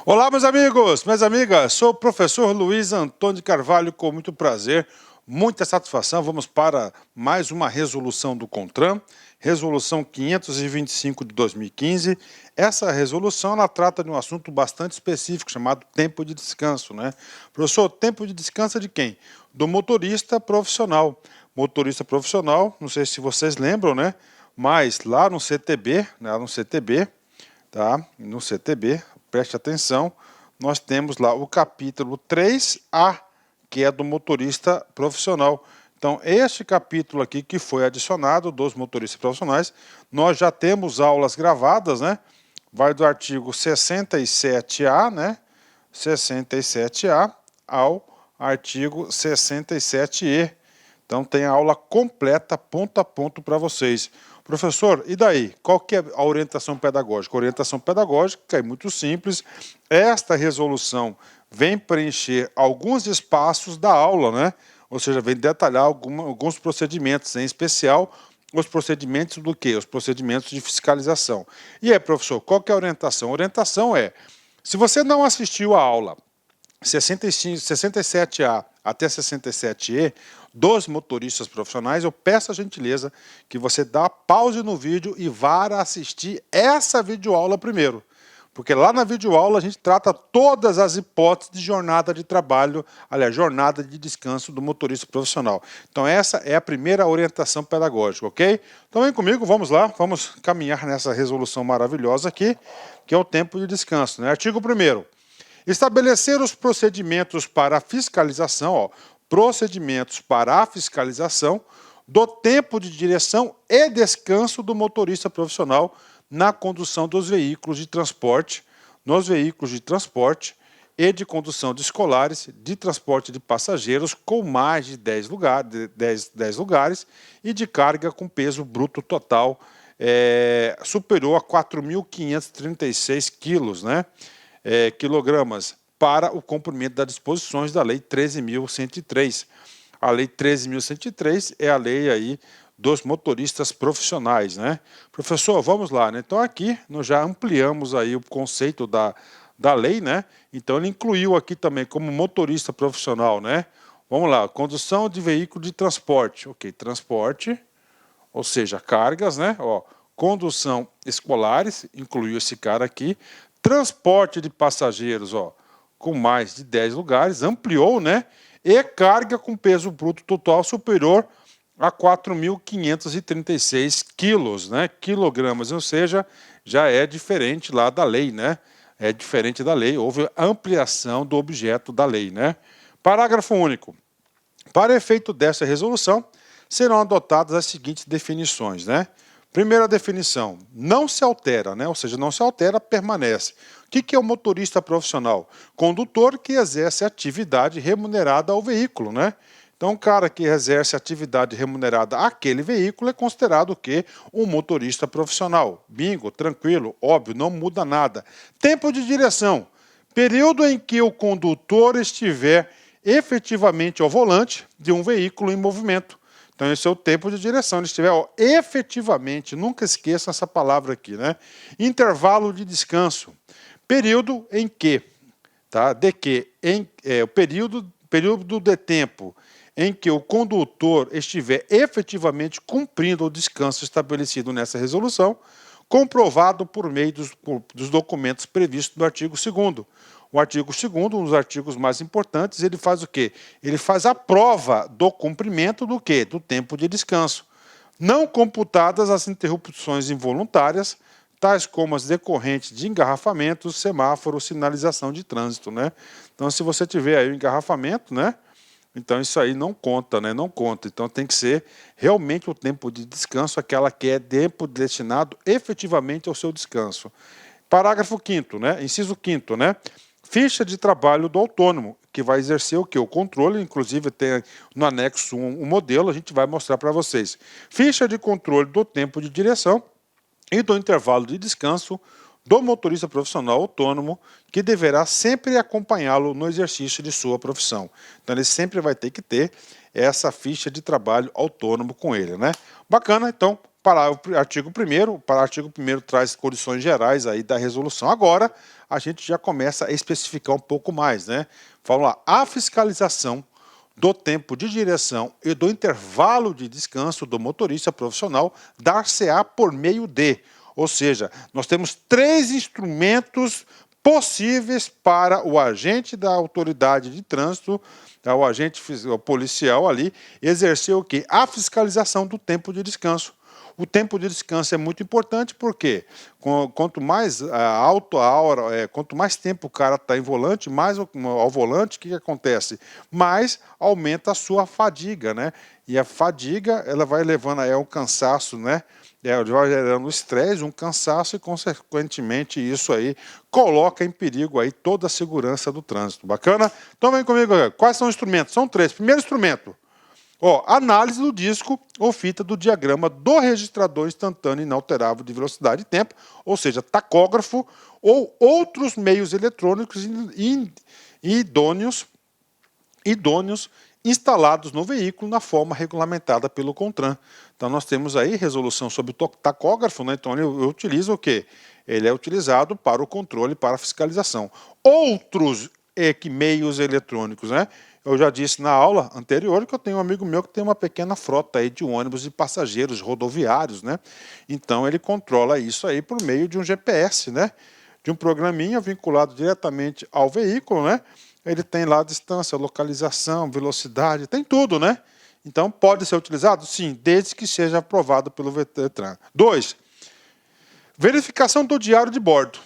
Olá, meus amigos, minhas amigas, sou o professor Luiz Antônio de Carvalho, com muito prazer, muita satisfação. Vamos para mais uma resolução do CONTRAN, resolução 525 de 2015. Essa resolução, ela trata de um assunto bastante específico, chamado tempo de descanso, né? Professor, tempo de descanso é de quem? Do motorista profissional. Motorista profissional, não sei se vocês lembram, né? Mas lá no CTB, tá? No CTB, preste atenção, nós temos lá o capítulo 3A, que é do motorista profissional. Então, este capítulo aqui que foi adicionado dos motoristas profissionais, nós já temos aulas gravadas, né? Vai do artigo 67A, né? 67A ao artigo 67E. Então tem a aula completa, ponto a ponto para vocês. Professor, e daí? Qual que é a orientação pedagógica? A orientação pedagógica é muito simples. Esta resolução vem preencher alguns espaços da aula, né? Ou seja, vem detalhar alguns procedimentos, em especial os procedimentos do quê? Os procedimentos de fiscalização. E aí, professor, qual que é a orientação? A orientação é, se você não assistiu a aula 67A até 67E, dos motoristas profissionais, eu peço a gentileza que você dá pause no vídeo e vá assistir essa videoaula primeiro. Porque lá na videoaula a gente trata todas as hipóteses de jornada de trabalho, aliás, jornada de descanso do motorista profissional. Então essa é a primeira orientação pedagógica, ok? Então vem comigo, vamos lá, vamos caminhar nessa resolução maravilhosa aqui, que é o tempo de descanso, né? Artigo 1º. Estabelecer os procedimentos para a fiscalização, procedimentos para a fiscalização do tempo de direção e descanso do motorista profissional na condução dos veículos de transporte, nos veículos de transporte e de condução de escolares, de transporte de passageiros com mais de 10 lugares e de carga com peso bruto total superior a 4.536 quilos, né? Quilogramas, para o cumprimento das disposições da Lei 13.103. A Lei 13.103 é a lei aí dos motoristas profissionais, né? Professor, vamos lá, né? Então aqui nós já ampliamos aí o conceito da lei, né? Então ele incluiu aqui também como motorista profissional, né? Vamos lá, condução de veículo de transporte, ok, transporte, ou seja, cargas, né? Ó, condução escolares, incluiu esse cara aqui, transporte de passageiros, ó, com mais de 10 lugares, ampliou, né? E carga com peso bruto total superior a 4.536 quilos, né? Quilogramas, ou seja, já é diferente lá da lei, né? É diferente da lei, houve ampliação do objeto da lei, né? Parágrafo único. Para efeito dessa resolução, serão adotadas as seguintes definições, né? Primeira definição, não se altera, né? Ou seja, não se altera, permanece. O que é o motorista profissional? Condutor que exerce atividade remunerada ao veículo, né? Então, o cara que exerce atividade remunerada àquele veículo é considerado o quê? Um motorista profissional. Bingo, tranquilo, óbvio, não muda nada. Tempo de direção, período em que o condutor estiver efetivamente ao volante de um veículo em movimento. Então esse é o tempo de direção, ele estiver efetivamente, nunca esqueça essa palavra aqui, né? Intervalo de descanso, período em que, tá? O período de tempo em que o condutor estiver efetivamente cumprindo o descanso estabelecido nessa resolução, comprovado por meio dos documentos previstos no artigo 2º. O artigo 2º, um dos artigos mais importantes, ele faz o quê? Ele faz a prova do cumprimento do quê? Do tempo de descanso. Não computadas as interrupções involuntárias, tais como as decorrentes de engarrafamentos, semáforos, sinalização de trânsito, né? Então, se você tiver aí o engarrafamento, né? Então isso aí não conta, né? Não conta. Então tem que ser realmente o tempo de descanso, aquela que é tempo destinado efetivamente ao seu descanso. Parágrafo 5º, né? Inciso 5º, né? Ficha de trabalho do autônomo, que vai exercer o quê? O controle, inclusive tem no anexo 1 o modelo, a gente vai mostrar para vocês. Ficha de controle do tempo de direção e do intervalo de descanso do motorista profissional autônomo, que deverá sempre acompanhá-lo no exercício de sua profissão. Então ele sempre vai ter que ter essa ficha de trabalho autônomo com ele, né? Bacana, então, artigo 1º, para o artigo 1º traz condições gerais aí da resolução. Agora, a gente já começa a especificar um pouco mais, né? Fala lá, a fiscalização do tempo de direção e do intervalo de descanso do motorista profissional dar-se-á por meio de, ou seja, nós temos 3 instrumentos possíveis para o agente da autoridade de trânsito, o agente policial ali, exercer o quê? A fiscalização do tempo de descanso. O tempo de descanso é muito importante porque quanto mais alto a hora, quanto mais tempo o cara está em volante, mais ao volante, o que acontece? Mais aumenta a sua fadiga, né? E a fadiga, ela vai levando ao cansaço, né? Vai gerando estresse, um cansaço e, consequentemente, isso aí coloca em perigo aí toda a segurança do trânsito. Bacana? Então vem comigo. Quais são os instrumentos? São 3. Primeiro instrumento. Análise do disco ou fita do diagrama do registrador instantâneo inalterável de velocidade e tempo, ou seja, tacógrafo ou outros meios eletrônicos idôneos instalados no veículo na forma regulamentada pelo CONTRAN. Então nós temos aí resolução sobre o tacógrafo, né? Então eu utilizo o quê? Ele é utilizado para o controle, para a fiscalização. Outros meios eletrônicos, né? Eu já disse na aula anterior que eu tenho um amigo meu que tem uma pequena frota aí de ônibus de passageiros rodoviários, né? Então ele controla isso aí por meio de um GPS, né? De um programinha vinculado diretamente ao veículo, né? Ele tem lá a distância, localização, velocidade, tem tudo, né? Então pode ser utilizado? Sim, desde que seja aprovado pelo Detran. 2. Verificação do diário de bordo,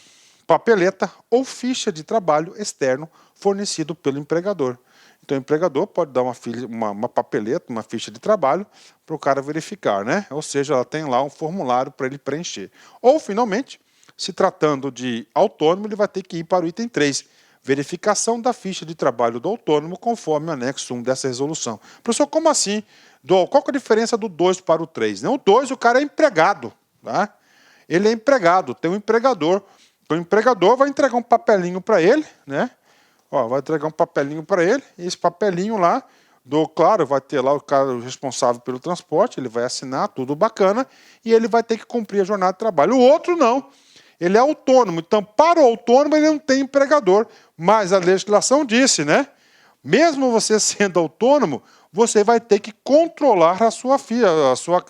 papeleta ou ficha de trabalho externo fornecido pelo empregador. Então, o empregador pode dar uma papeleta, uma ficha de trabalho para o cara verificar, né? Ou seja, ela tem lá um formulário para ele preencher. Ou, finalmente, se tratando de autônomo, ele vai ter que ir para o item 3, verificação da ficha de trabalho do autônomo conforme o anexo 1 dessa resolução. Professor, como assim? Qual que é a diferença do 2 para o 3? O 2, o cara é empregado, tá? Ele é empregado, tem um empregador. Então, o empregador vai entregar um papelinho para ele, né? Vai entregar um papelinho para ele, e esse papelinho lá, claro, vai ter lá o cara responsável pelo transporte, ele vai assinar, tudo bacana, e ele vai ter que cumprir a jornada de trabalho. O outro não, ele é autônomo, então para o autônomo ele não tem empregador, mas a legislação disse, né? Mesmo você sendo autônomo, você vai ter que controlar a sua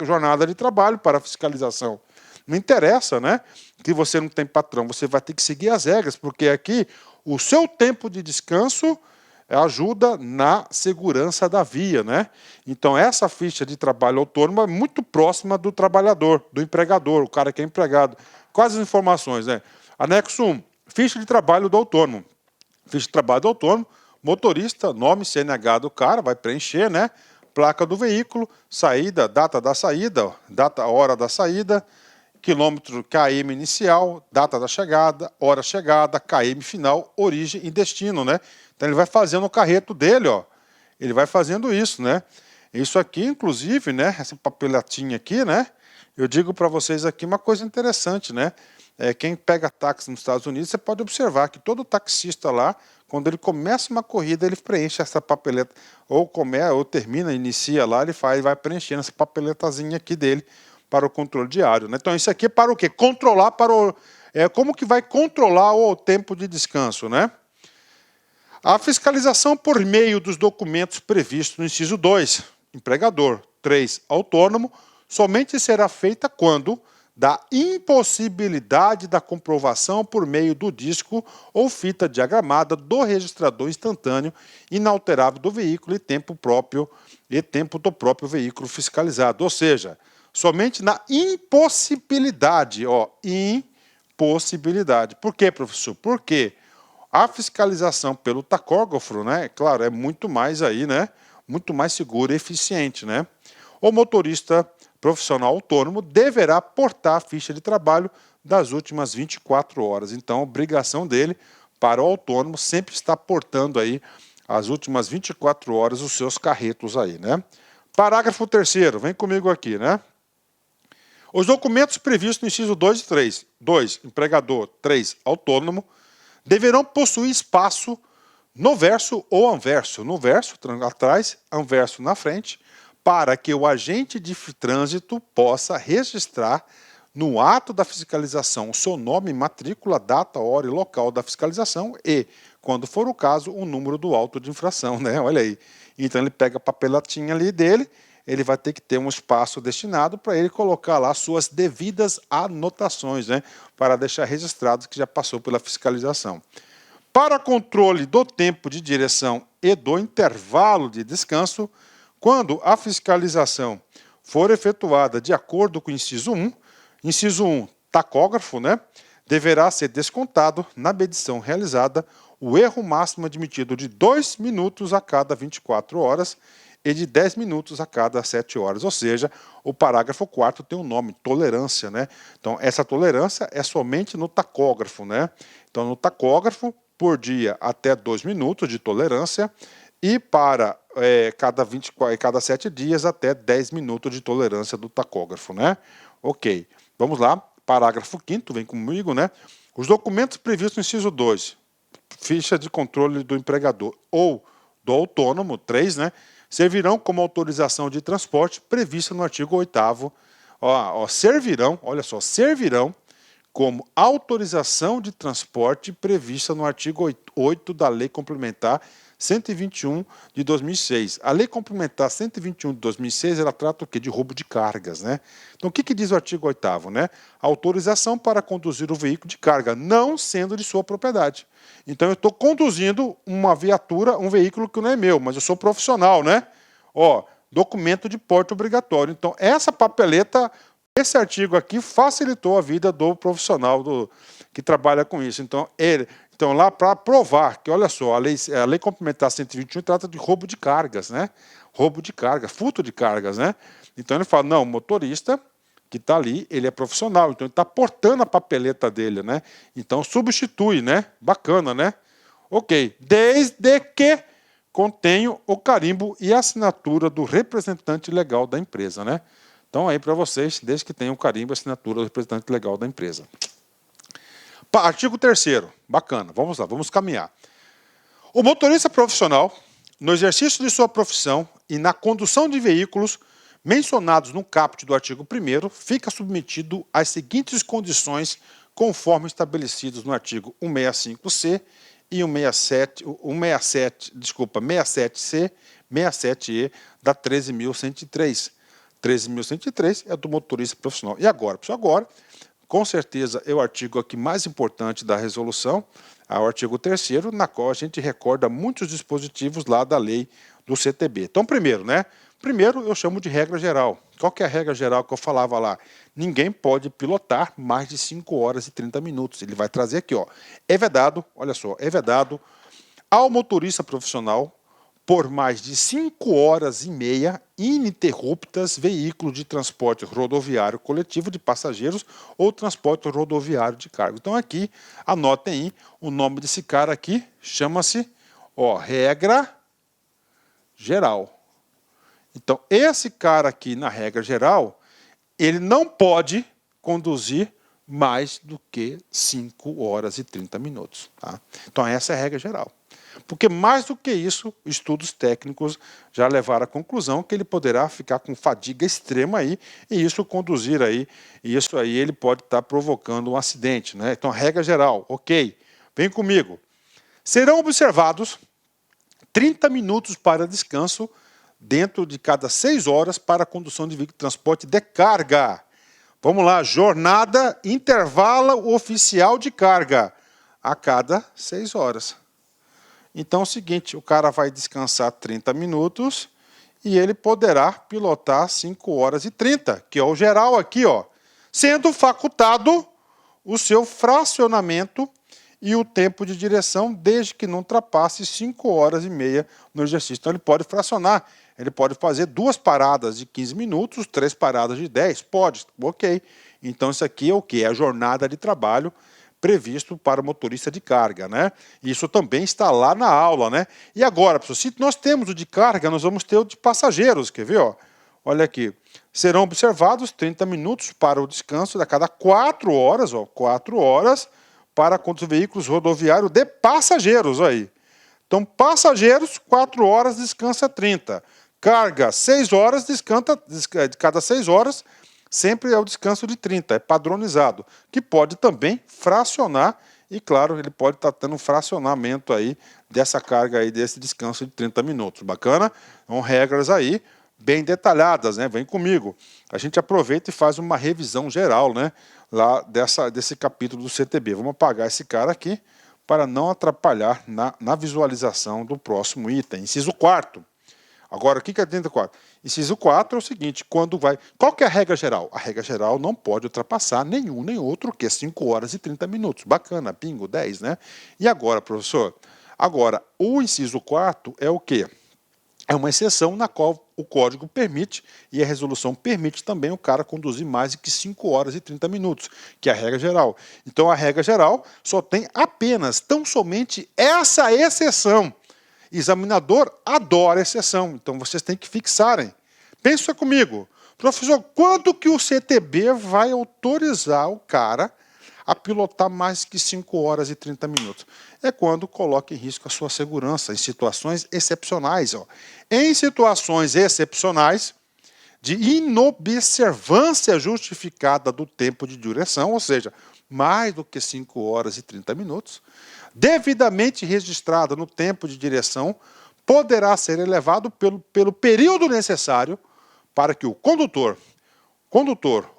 jornada de trabalho para a fiscalização. Não interessa, né? Que você não tem patrão, você vai ter que seguir as regras, porque aqui o seu tempo de descanso ajuda na segurança da via, né? Então essa ficha de trabalho autônomo é muito próxima do trabalhador, do empregador, o cara que é empregado. Quais as informações, né? Anexo 1, ficha de trabalho do autônomo. Ficha de trabalho do autônomo, motorista, nome, CNH do cara, vai preencher, né? Placa do veículo, saída, data da saída, hora da saída, quilômetro KM inicial, data da chegada, hora chegada, KM final, origem e destino, né? Então ele vai fazendo o carreto dele, ó. Ele vai fazendo isso, né? Isso aqui, inclusive, né? Essa papeletinha aqui, né? Eu digo para vocês aqui uma coisa interessante, né? Quem pega táxi nos Estados Unidos, você pode observar que todo taxista lá, quando ele começa uma corrida, ele preenche essa papeleta, ou termina, inicia lá, ele vai preenchendo essa papeletazinha aqui dele, para o controle diário, né? Então isso aqui é para o quê? Controlar como que vai controlar o tempo de descanso, né? A fiscalização por meio dos documentos previstos no inciso 2, empregador, 3, autônomo, somente será feita quando da impossibilidade da comprovação por meio do disco ou fita diagramada do registrador instantâneo inalterável do veículo e tempo do próprio veículo fiscalizado, ou seja, somente na impossibilidade, impossibilidade. Por quê, professor? Porque a fiscalização pelo tacógrafo, né, claro, é muito mais aí, né, muito mais seguro e eficiente, né? O motorista profissional autônomo deverá portar a ficha de trabalho das últimas 24 horas. Então, a obrigação dele para o autônomo sempre está portando aí as últimas 24 horas os seus carretos aí, né? Parágrafo 3º, vem comigo aqui, né? Os documentos previstos no inciso 2 e 3, 2, empregador, 3, autônomo, deverão possuir espaço no verso ou anverso. No verso, atrás, anverso na frente, para que o agente de trânsito possa registrar no ato da fiscalização o seu nome, matrícula, data, hora e local da fiscalização e, quando for o caso, o número do auto de infração, né? Olha aí. Então ele pega a papelatinha ali dele, ele vai ter que ter um espaço destinado para ele colocar lá suas devidas anotações, né? Para deixar registrado que já passou pela fiscalização. Para controle do tempo de direção e do intervalo de descanso, quando a fiscalização for efetuada de acordo com o inciso 1, tacógrafo, né, deverá ser descontado na medição realizada o erro máximo admitido de 2 minutos a cada 24 horas e de 10 minutos a cada 7 horas. Ou seja, o parágrafo 4º tem um nome, tolerância, né? Então, essa tolerância é somente no tacógrafo, né? Então, no tacógrafo, por dia até 2 minutos de tolerância e para cada 7 dias até 10 minutos de tolerância do tacógrafo, né? Ok, vamos lá, parágrafo 5º, vem comigo, né? Os documentos previstos no inciso 2, ficha de controle do empregador ou do autônomo, 3, né? Servirão como autorização de transporte prevista no artigo 8º, servirão, olha só, servirão como autorização de transporte prevista no artigo 8 da Lei Complementar 121 de 2006. A Lei Complementar 121 de 2006, ela trata o quê? De roubo de cargas, né? Então, o que diz o artigo 8º, né? Autorização para conduzir o veículo de carga, não sendo de sua propriedade. Então, eu estou conduzindo uma viatura, um veículo que não é meu, mas eu sou profissional, né? Documento de porte obrigatório. Então, essa papeleta, esse artigo aqui facilitou a vida do profissional que trabalha com isso. Então, lá para provar que, olha só, a lei Complementar 121 trata de roubo de cargas, né? Roubo de carga, furto de cargas, né? Então ele fala, não, o motorista que está ali, ele é profissional, então ele está portando a papeleta dele, né? Então substitui, né? Bacana, né? Ok, desde que contenha o carimbo e a assinatura do representante legal da empresa, né? Então aí para vocês, desde que tenha o carimbo e a assinatura do representante legal da empresa. Artigo 3º, bacana, vamos lá, vamos caminhar. O motorista profissional, no exercício de sua profissão e na condução de veículos mencionados no caput do artigo 1º, fica submetido às seguintes condições conforme estabelecidos no artigo 165C e 67C, 67E da 13.103. 13.103 é do motorista profissional. E agora, pessoal, agora, com certeza, é o artigo aqui mais importante da resolução, é o artigo 3º, na qual a gente recorda muitos dispositivos lá da lei do CTB. Então, primeiro, né? Primeiro, eu chamo de regra geral. Qual que é a regra geral que eu falava lá? Ninguém pode pilotar mais de 5 horas e 30 minutos. Ele vai trazer aqui, ó. É vedado, olha só, é vedado ao motorista profissional por mais de 5 horas e meia ininterruptas veículos de transporte rodoviário coletivo de passageiros ou transporte rodoviário de carga. Então aqui, anotem aí, o nome desse cara aqui chama-se, regra geral. Então esse cara aqui na regra geral, ele não pode conduzir mais do que 5 horas e 30 minutos. Tá? Então essa é a regra geral. Porque mais do que isso, estudos técnicos já levaram à conclusão que ele poderá ficar com fadiga extrema aí, e isso conduzir aí, e isso aí ele pode estar provocando um acidente, né? Então, regra geral, ok, vem comigo. Serão observados 30 minutos para descanso dentro de cada 6 horas para a condução de veículo de transporte de carga. Vamos lá, jornada intervalo oficial de carga a cada 6 horas. Então é o seguinte, o cara vai descansar 30 minutos e ele poderá pilotar 5 horas e 30, que é o geral aqui, ó, sendo facultado o seu fracionamento e o tempo de direção, desde que não ultrapasse 5 horas e meia no exercício. Então ele pode fracionar, ele pode fazer 2 paradas de 15 minutos, 3 paradas de 10, pode, ok. Então isso aqui é o que? É a jornada de trabalho previsto para o motorista de carga, né? Isso também está lá na aula, né? E agora, pessoal, se nós temos o de carga, nós vamos ter o de passageiros, quer ver, ó? Olha aqui, serão observados 30 minutos para o descanso a cada 4 horas, ó, 4 horas para conduzir veículos rodoviários de passageiros, aí. Então, passageiros, 4 horas, descansa 30. Carga 6 horas, de cada 6 horas, sempre é o descanso de 30, é padronizado, que pode também fracionar, e claro, ele pode estar tendo um fracionamento aí dessa carga aí, desse descanso de 30 minutos. Bacana? São regras aí bem detalhadas, né? Vem comigo. A gente aproveita e faz uma revisão geral, né? Lá desse capítulo do CTB. Vamos apagar esse cara aqui para não atrapalhar na visualização do próximo item. Inciso 4º. Agora, o que é dentro do 4? Inciso 4 é o seguinte, quando vai... Qual que é a regra geral? A regra geral não pode ultrapassar nenhum nem outro, que é 5 horas e 30 minutos. Bacana, bingo, 10, né? E agora, professor? Agora, o inciso 4 é o quê? É uma exceção na qual o código permite e a resolução permite também o cara conduzir mais de que 5 horas e 30 minutos, que é a regra geral. Então, a regra geral só tem apenas, tão somente essa exceção. Examinador adora exceção, então vocês têm que fixarem. Pensa comigo, professor, quando que o CTB vai autorizar o cara a pilotar mais que 5 horas e 30 minutos? É quando coloca em risco a sua segurança, em situações excepcionais. Ó. Em situações excepcionais, de inobservância justificada do tempo de duração, ou seja, mais do que 5 horas e 30 minutos, devidamente registrada no tempo de direção, poderá ser elevado pelo período necessário para que o condutor,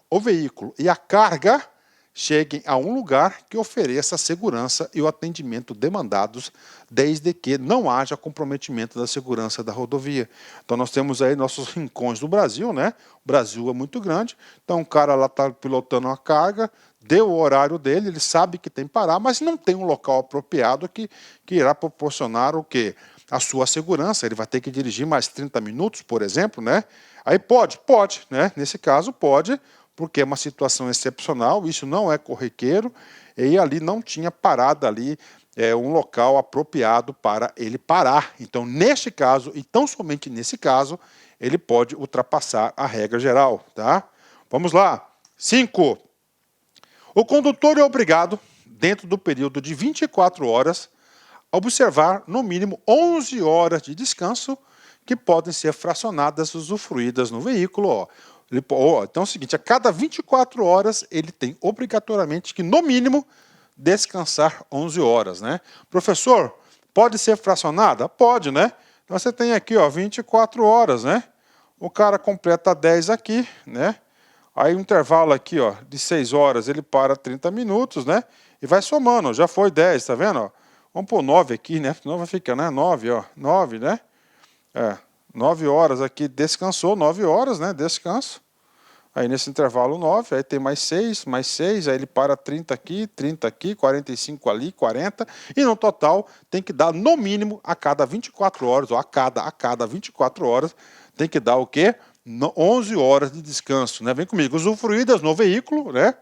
o veículo e a carga cheguem a um lugar que ofereça a segurança e o atendimento demandados, desde que não haja comprometimento da segurança da rodovia. Então nós temos aí nossos rincões do Brasil, né? O Brasil é muito grande, então o cara lá está pilotando uma carga, deu o horário dele, ele sabe que tem que parar, mas não tem um local apropriado que irá proporcionar o quê? A sua segurança. Ele vai ter que dirigir mais 30 minutos, por exemplo, né? Aí pode, né? Nesse caso pode, porque é uma situação excepcional, isso não é corriqueiro, e ali não tinha parada ali, um local apropriado para ele parar. Então, neste caso, e tão somente nesse caso, ele pode ultrapassar a regra geral, tá? Vamos lá. 5. O condutor é obrigado, dentro do período de 24 horas, a observar no mínimo 11 horas de descanso que podem ser fracionadas, usufruídas no veículo. Ó. Então é o seguinte, a cada 24 horas ele tem obrigatoriamente que, no mínimo, descansar 11 horas. Né? Professor, pode ser fracionada? Pode, né? Então você tem aqui 24 horas, né? O cara completa 10 aqui, né? Aí um intervalo aqui, de 6 horas, ele para 30 minutos, né? E vai somando, já foi 10, tá vendo? Ó? Vamos pôr 9 aqui, né? Senão vai ficar, né? 9, 9, né? 9 horas aqui, descansou, 9 horas, né? Descanso. Aí nesse intervalo 9, aí tem mais 6, aí ele para 30 aqui, 45 ali, 40. E no total tem que dar, no mínimo, a cada 24 horas, ou a cada 24 horas, tem que dar o quê? 11 horas de descanso, né? Vem comigo, usufruídas no veículo, né?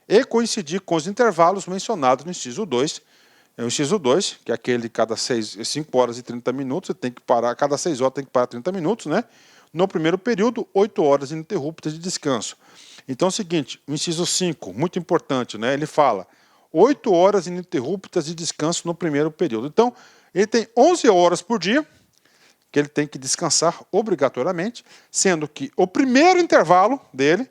E coincidir com os intervalos mencionados no inciso 2. O inciso 2, que é aquele de cada 5 horas e 30 minutos, você tem que parar, cada 6 horas tem que parar 30 minutos, né? No primeiro período, 8 horas ininterruptas de descanso. Então é o seguinte, o inciso 5, muito importante, né? Ele fala 8 horas ininterruptas de descanso no primeiro período. Então, ele tem 11 horas por dia, que ele tem que descansar obrigatoriamente, sendo que o primeiro intervalo dele,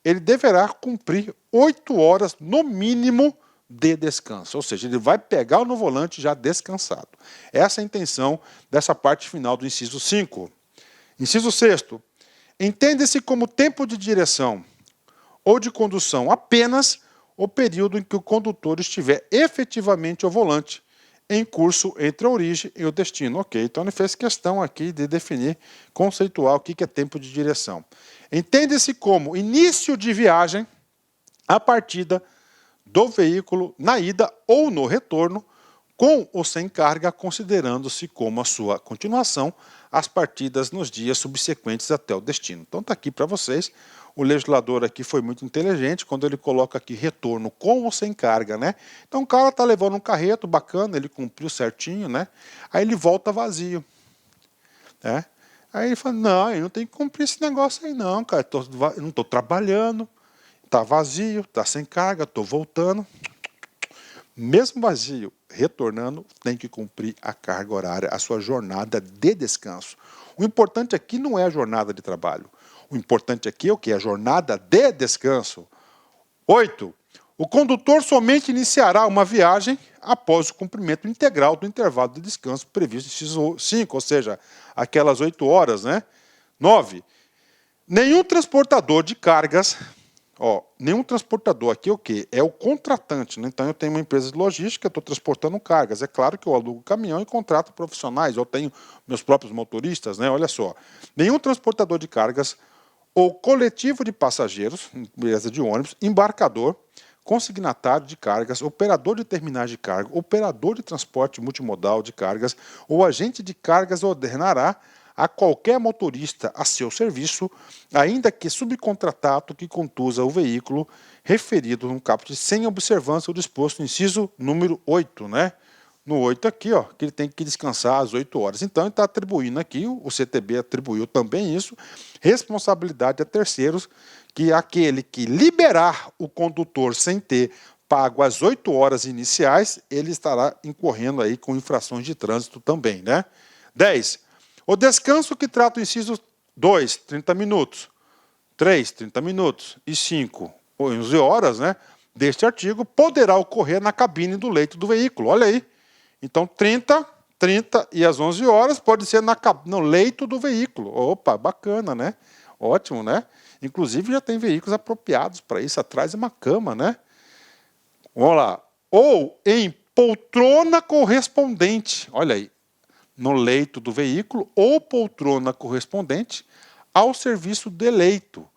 ele deverá cumprir 8 horas no mínimo de descanso, ou seja, ele vai pegar no volante já descansado. Essa é a intenção dessa parte final do inciso 5. Inciso 6º, entende-se como tempo de direção ou de condução apenas o período em que o condutor estiver efetivamente ao volante, em curso entre a origem e o destino. Ok, então ele fez questão aqui de definir, conceituar o que é tempo de direção. Entende-se como início de viagem, a partida do veículo na ida ou no retorno, com ou sem carga, considerando-se como a sua continuação as partidas nos dias subsequentes até o destino. Então está aqui para vocês. O legislador aqui foi muito inteligente quando ele coloca aqui retorno com ou sem carga, né? Então o cara está levando um carreto bacana, ele cumpriu certinho, né? Aí ele volta vazio, né? Aí ele fala, não, eu não tenho que cumprir esse negócio aí não, cara, eu não estou trabalhando, está vazio, está sem carga, estou voltando. mesmo vazio, retornando, tem que cumprir a carga horária, a sua jornada de descanso. O importante aqui não é a jornada de trabalho. O importante aqui é o que? A jornada de descanso. 8. O condutor somente iniciará uma viagem após o cumprimento integral do intervalo de descanso previsto em inciso 5, ou seja, aquelas 8 horas, né? 9. Nenhum transportador de cargas, nenhum transportador aqui é o quê? É o contratante, né? Então eu tenho uma empresa de logística, estou transportando cargas. É claro que eu alugo caminhão e contrato profissionais, eu tenho meus próprios motoristas, né? Olha só. Nenhum transportador de cargas ou coletivo de passageiros, empresa de ônibus, embarcador, consignatário de cargas, operador de terminais de carga, operador de transporte multimodal de cargas ou agente de cargas ordenará a qualquer motorista a seu serviço, ainda que subcontratado que conduza o veículo referido no caput sem observância o disposto no inciso número 8, né? No 8 aqui, que ele tem que descansar às 8 horas. Então, ele está atribuindo aqui, o CTB atribuiu também isso, responsabilidade a terceiros, que aquele que liberar o condutor sem ter pago as 8 horas iniciais, ele estará incorrendo aí com infrações de trânsito também, né? 10. O descanso que trata o inciso 2, 30 minutos, 3, 30 minutos e 5, 11 horas, né, deste artigo, poderá ocorrer na cabine do leito do veículo. Olha aí. Então, 30 e às 11 horas pode ser no leito do veículo. Opa, bacana, né? Ótimo, né? Inclusive, já tem veículos apropriados para isso. Atrás é uma cama, né? Vamos lá. Ou em poltrona correspondente. Olha aí. No leito do veículo ou poltrona correspondente ao serviço de leito,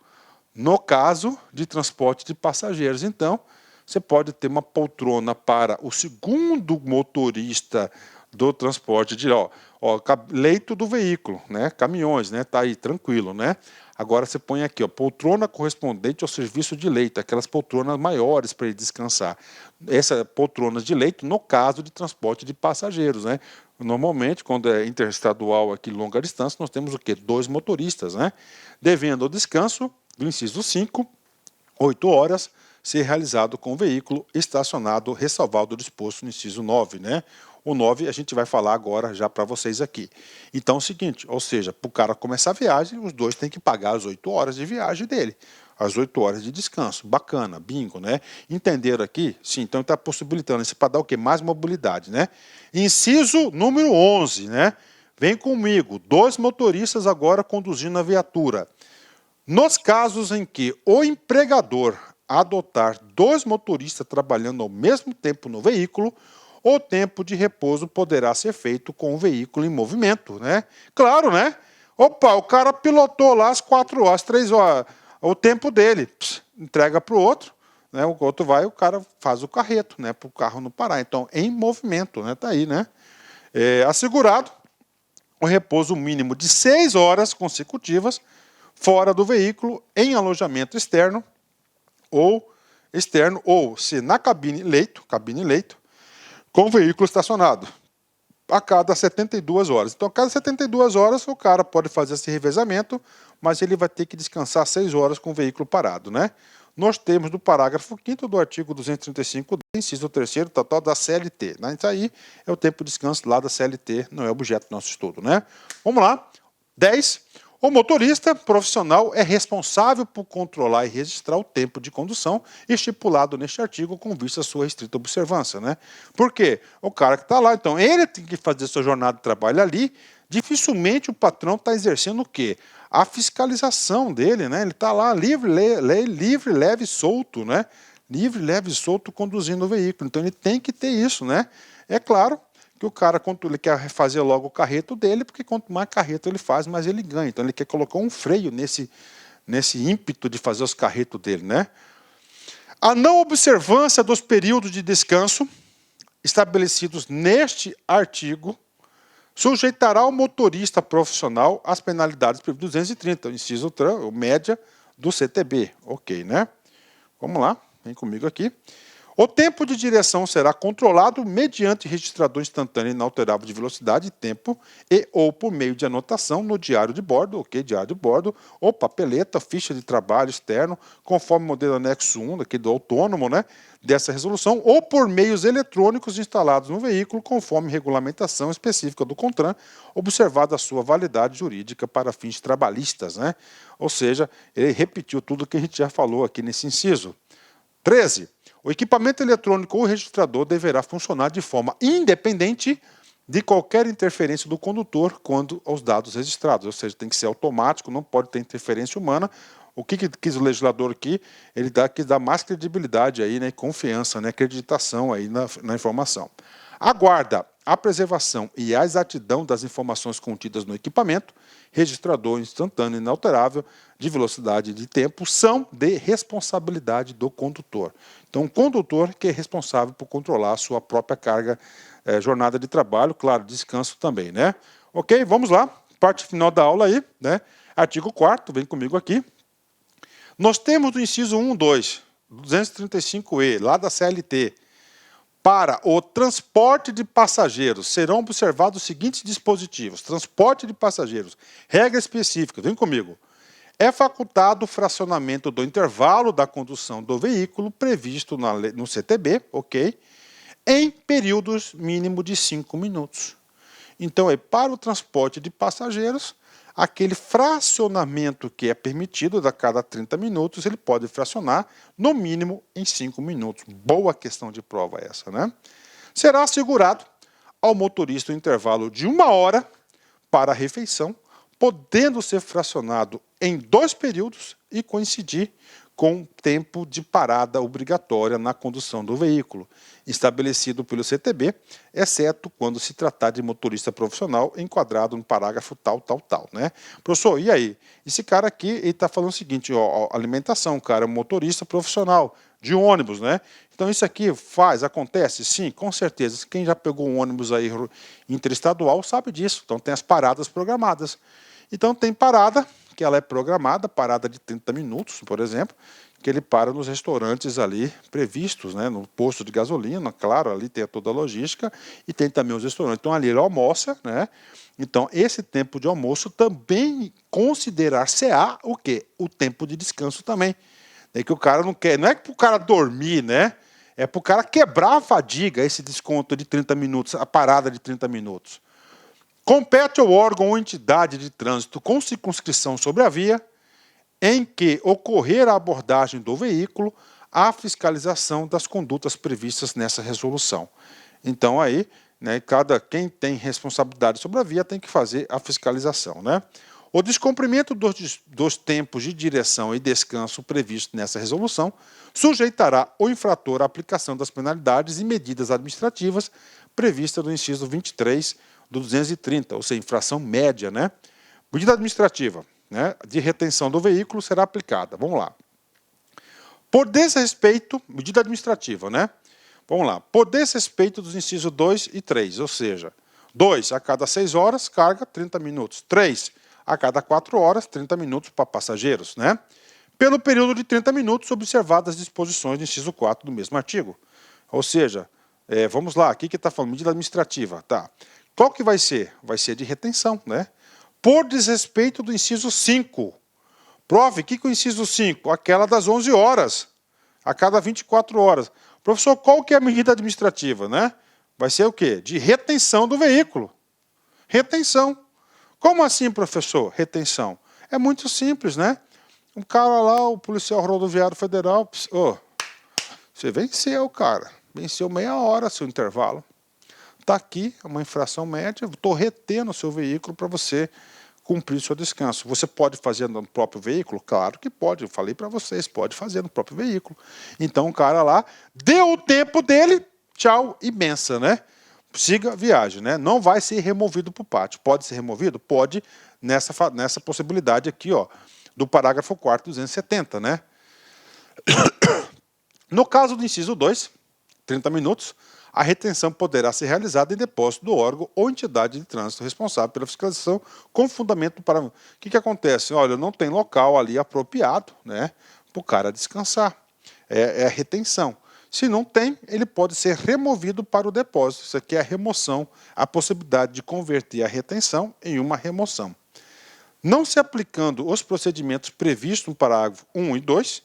no caso de transporte de passageiros. Então, você pode ter uma poltrona para o segundo motorista do transporte de leito do veículo, né? Caminhões, né? Tá aí tranquilo, né? Agora você põe aqui, poltrona correspondente ao serviço de leito, aquelas poltronas maiores para ele descansar. Essas poltronas de leito no caso de transporte de passageiros, né? Normalmente, quando é interestadual aqui longa distância, nós temos o quê? 2 motoristas, né? Devendo o descanso, do inciso 5, 8 horas, ser realizado com o veículo estacionado, ressalvado o disposto no inciso 9, né? O 9 a gente vai falar agora já para vocês aqui. Então é o seguinte, ou seja, para o cara começar a viagem, os dois têm que pagar as 8 horas de viagem dele. As 8 horas de descanso. Bacana, bingo, né? Entenderam aqui? Sim, então está possibilitando isso para dar o quê? Mais mobilidade, né? Inciso número 11, né? Vem comigo, 2 motoristas agora conduzindo a viatura. Nos casos em que o empregador adotar 2 motoristas trabalhando ao mesmo tempo no veículo, o tempo de repouso poderá ser feito com o veículo em movimento, né? Claro, né? Opa, o cara pilotou lá as 4 horas, 3 horas, o tempo dele, entrega para o outro, né? O outro vai, o cara faz o carreto, né? Para o carro não parar. Então, em movimento, né? Tá aí, né? Assegurado o repouso mínimo de 6 horas consecutivas fora do veículo, em alojamento externo, ou se na cabine leito, com o veículo estacionado, a cada 72 horas. Então, a cada 72 horas, o cara pode fazer esse revezamento, mas ele vai ter que descansar 6 horas com o veículo parado, né? Nos termos do parágrafo 5º do artigo 235, inciso 3º, total da CLT. Né? Isso aí é o tempo de descanso lá da CLT, não é objeto do nosso estudo, né? Vamos lá. 10. O motorista profissional é responsável por controlar e registrar o tempo de condução estipulado neste artigo com vista à sua estrita observância, né? Por quê? O cara que está lá, então, ele tem que fazer sua jornada de trabalho ali, dificilmente o patrão está exercendo o quê? A fiscalização dele, né? Ele está lá livre, leve e solto, né? Livre, leve e solto conduzindo o veículo. Então, ele tem que ter isso, né? É claro que o cara, quando ele quer fazer logo o carreto dele, porque quanto mais carreto ele faz, mais ele ganha. Então ele quer colocar um freio nesse ímpeto de fazer os carretos dele, né? A não observância dos períodos de descanso estabelecidos neste artigo sujeitará o motorista profissional às penalidades previstas 230, inciso média do CTB. Ok, né? Vamos lá, vem comigo aqui. O tempo de direção será controlado mediante registrador instantâneo inalterável de velocidade e tempo e ou por meio de anotação no diário de bordo, diário de bordo, ou papeleta, ficha de trabalho externo, conforme o modelo anexo 1, aqui do autônomo, né, dessa resolução, ou por meios eletrônicos instalados no veículo, conforme regulamentação específica do CONTRAN, observada a sua validade jurídica para fins trabalhistas, né? Ou seja, ele repetiu tudo que a gente já falou aqui nesse inciso. 13. O equipamento eletrônico ou registrador deverá funcionar de forma independente de qualquer interferência do condutor quando aos dados registrados, ou seja, tem que ser automático, não pode ter interferência humana. O que quis o legislador aqui? Ele quis dar mais credibilidade aí, né, confiança, né, acreditação aí na informação. A guarda, a preservação e a exatidão das informações contidas no equipamento, registrador instantâneo inalterável de velocidade e de tempo, são de responsabilidade do condutor. Então, o condutor que é responsável por controlar a sua própria carga, jornada de trabalho, claro, descanso também, né? Ok, vamos lá, parte final da aula aí, né? Artigo 4º, vem comigo aqui. Nós temos do inciso 1, 2, 235E, lá da CLT, para o transporte de passageiros, serão observados os seguintes dispositivos. Transporte de passageiros. Regra específica, vem comigo. É facultado o fracionamento do intervalo da condução do veículo previsto no CTB, ok? Em períodos mínimo de 5 minutos. Então, para o transporte de passageiros, aquele fracionamento que é permitido a cada 30 minutos, ele pode fracionar no mínimo em 5 minutos. Boa questão de prova essa, né? Será assegurado ao motorista o intervalo de 1 hora para a refeição, podendo ser fracionado em 2 períodos e coincidir com tempo de parada obrigatória na condução do veículo, estabelecido pelo CTB, exceto quando se tratar de motorista profissional enquadrado no parágrafo tal, né? Professor, e aí? Esse cara aqui, ele está falando o seguinte, ó, alimentação, cara, motorista profissional de ônibus, né? Então isso aqui acontece? Sim, com certeza. Quem já pegou um ônibus aí interestadual sabe disso. Então tem as paradas programadas. Então tem parada, que ela é programada, parada de 30 minutos, por exemplo, que ele para nos restaurantes ali previstos, né, no posto de gasolina, claro, ali tem toda a logística, e tem também os restaurantes. Então ali ele almoça, né? Então esse tempo de almoço também considerar-se-á o quê? O tempo de descanso também. É que o cara não quer, não é para o cara dormir, né? É para o cara quebrar a fadiga, esse desconto de 30 minutos, a parada de 30 minutos. Compete ao órgão ou entidade de trânsito com circunscrição sobre a via em que ocorrer a abordagem do veículo a fiscalização das condutas previstas nessa resolução. Então aí, né, quem tem responsabilidade sobre a via tem que fazer a fiscalização, né? O descumprimento dos tempos de direção e descanso previsto nessa resolução sujeitará o infrator à aplicação das penalidades e medidas administrativas previstas no inciso 23 do 230, ou seja, infração média, né? Medida administrativa, né, de retenção do veículo será aplicada. Vamos lá. Por desrespeito, medida administrativa, né? Vamos lá. Por desrespeito dos incisos 2 e 3, ou seja, 2 a cada 6 horas, carga 30 minutos. 3 a cada 4 horas, 30 minutos para passageiros, né? Pelo período de 30 minutos, observadas as disposições do inciso 4 do mesmo artigo. Ou seja, vamos lá, aqui que está falando, medida administrativa, tá? Qual que vai ser? Vai ser de retenção, né? Por desrespeito do inciso 5. Prove, que é o inciso 5? Aquela das 11 horas, a cada 24 horas. Professor, qual que é a medida administrativa, né? Vai ser o quê? De retenção do veículo. Retenção. Como assim, professor? Retenção. É muito simples, né? Um cara lá, o policial rodoviário federal, você venceu, cara. Venceu meia hora seu intervalo. Está aqui uma infração média, estou retendo o seu veículo para você cumprir o seu descanso. Você pode fazer no próprio veículo? Claro que pode, eu falei para vocês, pode fazer no próprio veículo. Então o cara lá, deu o tempo dele, tchau e benção, né? Siga a viagem, né? Não vai ser removido para o pátio. Pode ser removido? Pode, nessa possibilidade aqui, ó, do parágrafo 4º, 270, né? No caso do inciso 2, 30 minutos, a retenção poderá ser realizada em depósito do órgão ou entidade de trânsito responsável pela fiscalização com fundamento para... O que acontece? Olha, não tem local ali apropriado, né, para o cara descansar. É a retenção. Se não tem, ele pode ser removido para o depósito. Isso aqui é a remoção, a possibilidade de converter a retenção em uma remoção. Não se aplicando os procedimentos previstos no parágrafo 1 e 2,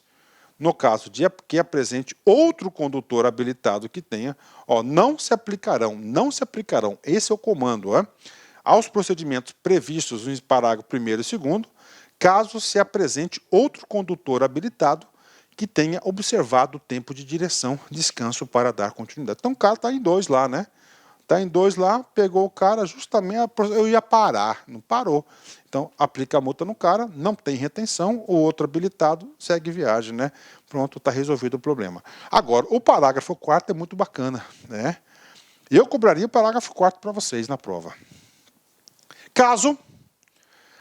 no caso de que apresente outro condutor habilitado que tenha, não se aplicarão, esse é o comando, aos procedimentos previstos no parágrafo 1º e 2º, caso se apresente outro condutor habilitado que tenha observado o tempo de direção, descanso para dar continuidade. Então o cara está em 2 lá, né? Está em 2 lá, pegou o cara, justamente eu ia parar, não parou. Então, aplica a multa no cara, não tem retenção, o outro habilitado segue viagem, né? Pronto, está resolvido o problema. Agora, o parágrafo 4º é muito bacana, né? Eu cobraria o parágrafo 4º para vocês na prova. Caso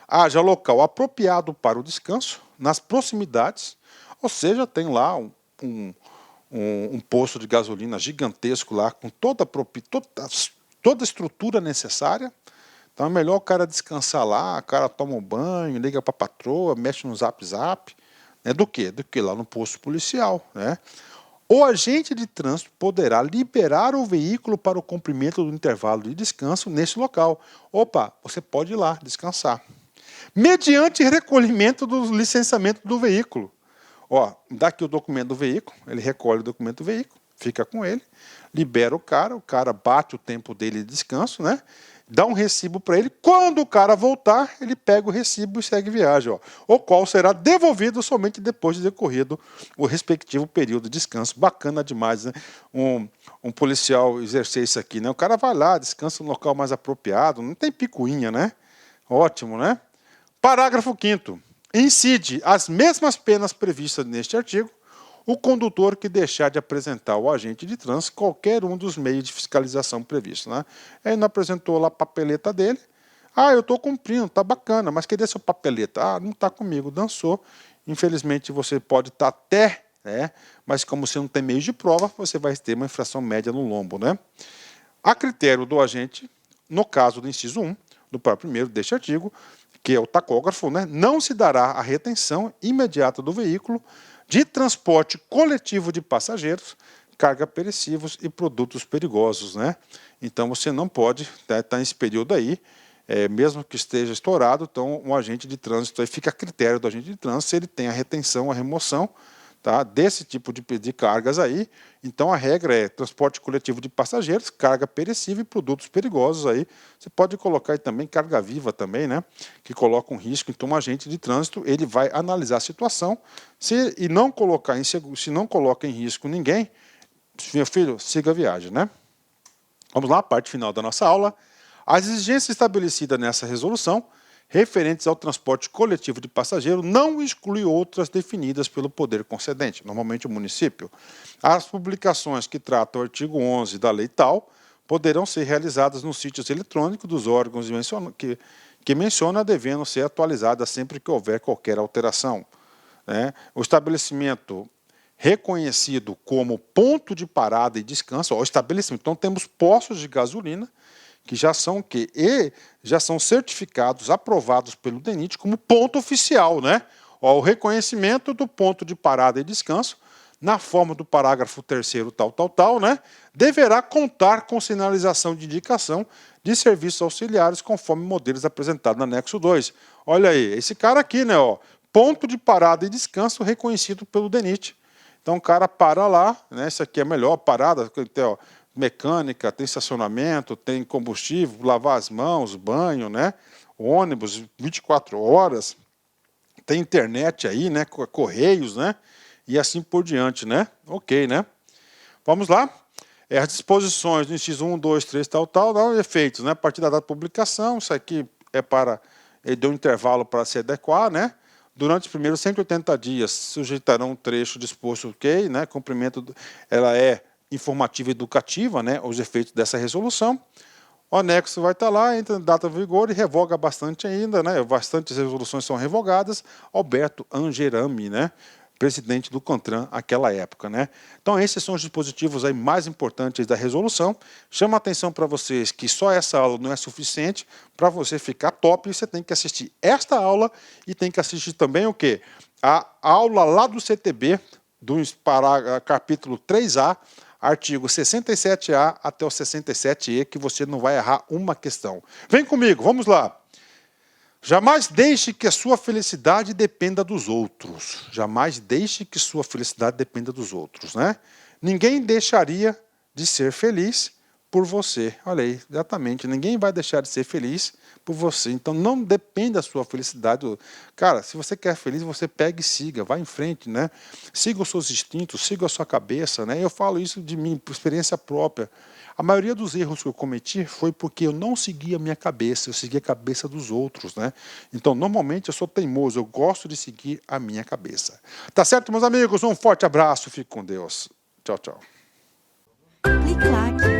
haja local apropriado para o descanso, nas proximidades, ou seja, tem lá um posto de gasolina gigantesco lá, com toda a estrutura necessária. Então é melhor o cara descansar lá, o cara toma um banho, liga para a patroa, mexe no zap, né, do que lá no posto policial, né? O agente de trânsito poderá liberar o veículo para o cumprimento do intervalo de descanso nesse local. Opa, você pode ir lá descansar. Mediante recolhimento do licenciamento do veículo. Dá aqui o documento do veículo, ele recolhe o documento do veículo, fica com ele, libera o cara bate o tempo dele de descanso, né? Dá um recibo para ele, quando o cara voltar, ele pega o recibo e segue viagem, o qual será devolvido somente depois de decorrido o respectivo período de descanso. Bacana demais, né? Um policial exercer isso aqui, né? O cara vai lá, descansa no local mais apropriado, não tem picuinha, né? Ótimo, né? Parágrafo 5º. Incide as mesmas penas previstas neste artigo o condutor que deixar de apresentar ao agente de trânsito qualquer um dos meios de fiscalização previstos, né? Ele não apresentou lá a papeleta dele. Eu estou cumprindo, tá bacana, mas cadê sua papeleta? Não está comigo, dançou. Infelizmente você pode estar até, mas como você não tem meio de prova, você vai ter uma infração média no lombo, né? A critério do agente, no caso do inciso 1, do parágrafo 1º deste artigo, que é o tacógrafo, né, não se dará a retenção imediata do veículo de transporte coletivo de passageiros, carga perecíveis e produtos perigosos, né? Então você não pode estar nesse período aí, mesmo que esteja estourado, então um agente de trânsito aí fica a critério do agente de trânsito se ele tem a retenção, a remoção, tá, desse tipo de cargas aí. Então a regra é transporte coletivo de passageiros, carga perecível e produtos perigosos aí. Você pode colocar aí também carga viva também, né, que coloca um risco. Então o agente de trânsito ele vai analisar a situação, se não coloca em risco ninguém, meu filho, siga a viagem, né? Vamos lá, parte final da nossa aula. As exigências estabelecidas nessa resolução referentes ao transporte coletivo de passageiro não exclui outras definidas pelo poder concedente, normalmente o município. As publicações que tratam o artigo 11 da lei tal poderão ser realizadas nos sítios eletrônicos dos órgãos que menciona, devendo ser atualizadas sempre que houver qualquer alteração, né? O estabelecimento reconhecido como ponto de parada e descanso, o estabelecimento, então temos postos de gasolina, que já são já são certificados, aprovados pelo DENIT como ponto oficial, né? O reconhecimento do ponto de parada e descanso, na forma do parágrafo 3º tal, né? Deverá contar com sinalização de indicação de serviços auxiliares conforme modelos apresentados no anexo 2. Olha aí, esse cara aqui, né? Ponto de parada e descanso reconhecido pelo DENIT. Então o cara para lá, né? Isso aqui é a melhor parada, tem, mecânica, tem estacionamento, tem combustível, lavar as mãos, banho, né? Ônibus 24 horas, tem internet aí, né? Correios, né? E assim por diante, né? Ok, né? Vamos lá. As disposições do inciso 1, 2, 3, tal, efeitos, né? A partir da data de publicação, isso aqui é para, ele deu um intervalo para se adequar, né? Durante os primeiros 180 dias, sujeitarão um trecho disposto, ok, né? Cumprimento, ela é informativa e educativa, né, os efeitos dessa resolução. O anexo vai estar lá, entra em data em vigor e revoga bastante ainda, né, bastantes resoluções são revogadas. Alberto Angerami, né, presidente do CONTRAN naquela época, né. Então esses são os dispositivos aí mais importantes da resolução. Chama a atenção para vocês que só essa aula não é suficiente para você ficar top, você tem que assistir esta aula e tem que assistir também o quê? A aula lá do CTB, capítulo 3A, artigo 67A até o 67E, que você não vai errar uma questão. Vem comigo, vamos lá. Jamais deixe que a sua felicidade dependa dos outros. Jamais deixe que sua felicidade dependa dos outros, né? Ninguém deixaria de ser feliz por você. Olha aí, exatamente. Ninguém vai deixar de ser feliz por você. Então não dependa da sua felicidade. Cara, se você quer feliz, você pega e siga, vai em frente, né? Siga os seus instintos, siga a sua cabeça, né? Eu falo isso de mim, por experiência própria. A maioria dos erros que eu cometi foi porque eu não seguia a minha cabeça, eu seguia a cabeça dos outros, né? Então, normalmente eu sou teimoso, eu gosto de seguir a minha cabeça. Tá certo, meus amigos? Um forte abraço, fique com Deus. Tchau, tchau. Clique like.